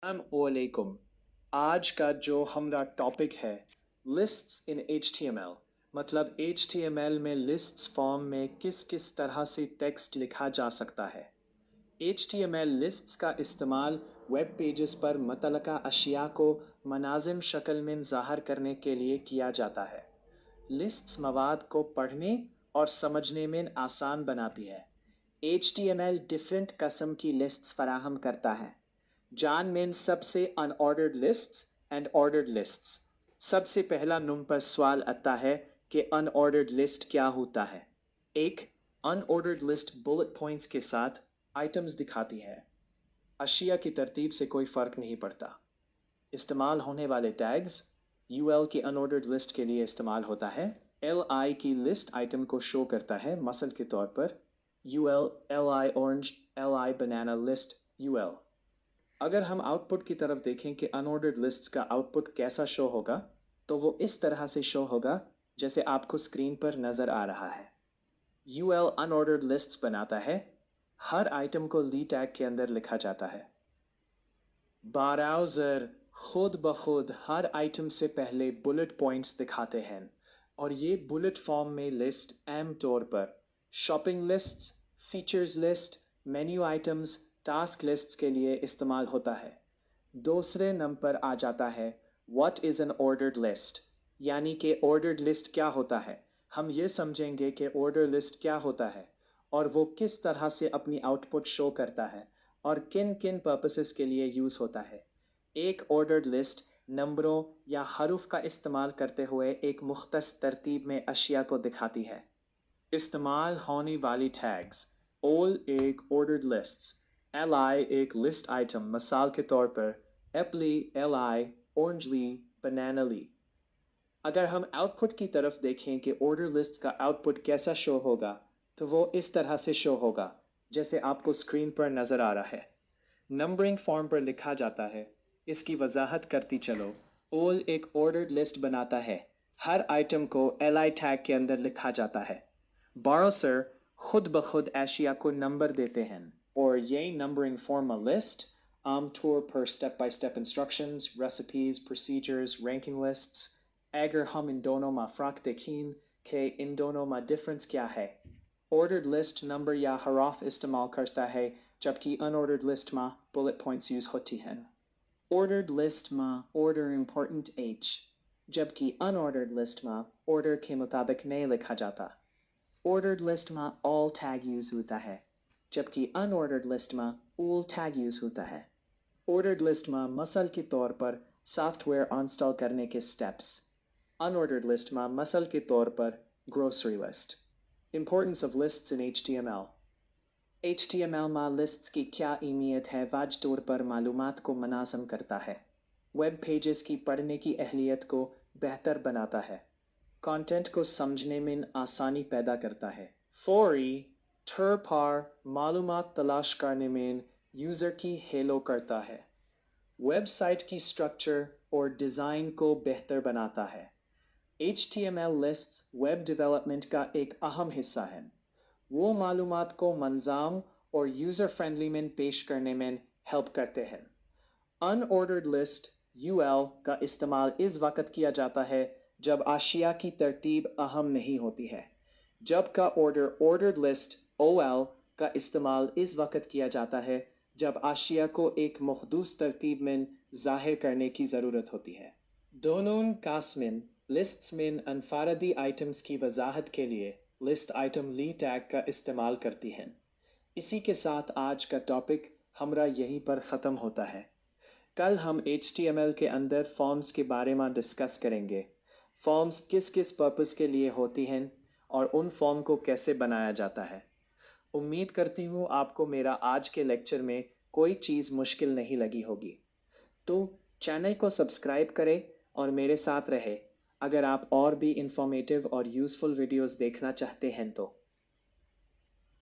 अस्सलामुअलैकुम। आज का जो हमारा टॉपिक है लिस्ट्स इन HTML, मतलब HTML में लिस्ट्स फॉर्म में किस किस तरह से टेक्स्ट लिखा जा सकता है। HTML लिस्ट्स का इस्तेमाल वेब पेजेस पर मुतल्लका अशिया को मुनाज़िम शक्ल में ज़ाहिर करने के लिए किया जाता है। लिस्ट्स मवाद को पढ़ने और समझने में आसान बनाती है। HTML डिफरेंट किस्म की लिस्ट्स फराहम करता है। जान में सबसे unordered lists and ordered lists. सबसे पहला नुम पर सवाल आता है कि अनऑर्डर्ड लिस्ट क्या होता है। एक अनऑर्डर्ड लिस्ट बुलेट पॉइंट्स के साथ आइटम्स दिखाती है। अशिया की तरतीब से कोई फ़र्क नहीं पड़ता। इस्तेमाल होने वाले टैग्स UL की अनऑर्डर्ड लिस्ट के लिए इस्तेमाल होता है। LI की लिस्ट आइटम को शो करता है, मसल के तौर पर UL LI ऑरेंज, LI बनाना लिस्ट UL। अगर हम आउटपुट की तरफ देखें कि अनऑर्डर्ड लिस्ट्स का आउटपुट कैसा शो होगा, तो वो इस तरह से शो होगा जैसे आपको स्क्रीन पर नज़र आ रहा है। UL अनऑर्डर्ड लिस्ट्स बनाता है। हर आइटम को ली टैग के अंदर लिखा जाता है। ब्राउज़र खुद ब खुद हर आइटम से पहले बुलेट पॉइंट्स दिखाते हैं और ये बुलेट फॉर्म में लिस्ट आम तौर पर shopping lists, features list, menu items, task lists के लिए इस्तेमाल होता है। दूसरे नंबर पर आ जाता है what is an ordered list, यानी कि ऑर्डर्ड लिस्ट क्या होता है। हम ये समझेंगे कि ऑर्डर लिस्ट क्या होता है और वो किस तरह से अपनी आउटपुट शो करता है और किन किन पर्पसेस के लिए यूज़ होता है। एक ऑर्डर्ड लिस्ट नंबरों या हरूफ का इस्तेमाल करते हुए एक मुख्तस तरतीब में अशिया को दिखाती है। इस्तेमाल होने वाली टैग्स ऑल एक ऑर्डर्ड लिस्ट्स, LI एक लिस्ट आइटम, मिसाल के तौर पर एप्ली LI ऑरेंजली बनानाली। अगर हम आउटपुट की तरफ देखें कि ऑर्डर लिस्ट का आउटपुट कैसा शो होगा, तो वो इस तरह से शो होगा जैसे आपको स्क्रीन पर नज़र आ रहा है। नंबरिंग फॉर्म पर लिखा जाता है। इसकी वजाहत करती चलो। ऑल एक ऑर्डर्ड लिस्ट बनाता है। हर आइटम को LI टैग के अंदर लिखा जाता है। ब्राउज़र खुद ब खुद एशिया को नंबर देते हैं और ये नंबरिंग फॉर्म लिस्ट आमतौर पर step by step instructions, recipes, procedures, ranking lists. अगर हम इन दोनों में फ़र्क देखें कि इन दोनों में डिफरेंस क्या है। ऑर्डर्ड लिस्ट नंबर या हराफ इस्तेमाल करता है, जबकि अनऑर्डर्ड लिस्ट में बुलेट पॉइंट्स यूज़ होती हैं। ऑर्डर्ड लिस्ट में ऑर्डर इम्पोर्टेंट H, जबकि अनऑर्डर्ड लिस्ट में ऑर्डर के मुताबिक नहीं लिखा जाता। ऑर्डर्ड लिस्ट में ऑल टैग यूज़ होता है, जबकि अनऑर्डर्ड लिस्ट में ऑल टैग यूज़ होता है। ऑर्डर्ड लिस्ट में मसल के तौर पर सॉफ्टवेयर इंस्टॉल करने के स्टेप्स, अनऑर्डर्ड लिस्ट में मसल के तौर पर grocery list. Importance of lists in HTML. HTML में लिस्ट्स की क्या अहमियत है वाज तौर पर मालूमात को मुनाज़म करता है। वेब पेजेस की पढ़ने की अहलियत को बेहतर बनाता है। कंटेंट को समझने में आसानी पैदा करता है। फौरी तौर पर मालूमात तलाश करने में यूज़र की हेलो करता है। वेबसाइट की स्ट्रक्चर और डिज़ाइन को बेहतर बनाता है। HTML lists वेब डेवलपमेंट का एक अहम हिस्सा हैं। वो मालूमात को मंज़ाम और यूज़र फ्रेंडली में पेश करने में हेल्प करते हैं। अनऑर्डर्ड लिस्ट UL का इस्तेमाल इस वक्त किया जाता है जब आशिया की तरतीब अहम नहीं होती है, जबकि ऑर्डर्ड लिस्ट OL का इस्तेमाल इस वक्त किया जाता है जब आशिया को एक मखदूस तरतीब में ज़ाहिर करने की ज़रूरत होती है। दोनों कास्मिन लिस्ट्स में अनफारदी आइटम्स की वजाहत के लिए लिस्ट आइटम ली टैग का इस्तेमाल करती हैं। इसी के साथ आज का टॉपिक हमारा यहीं पर ख़त्म होता है। कल हम HTML के अंदर फॉर्म्स के बारे में डिस्कस करेंगे। फॉर्म्स किस किस पर्पस के लिए होती हैं और उन फॉर्म को कैसे बनाया जाता है। उम्मीद करती हूँ आपको मेरा आज के लेक्चर में कोई चीज़ मुश्किल नहीं लगी होगी। तो चैनल को सब्सक्राइब करें और मेरे साथ रहे। अगर आप और भी इंफॉर्मेटिव और यूज़फुल वीडियोस देखना चाहते हैं तो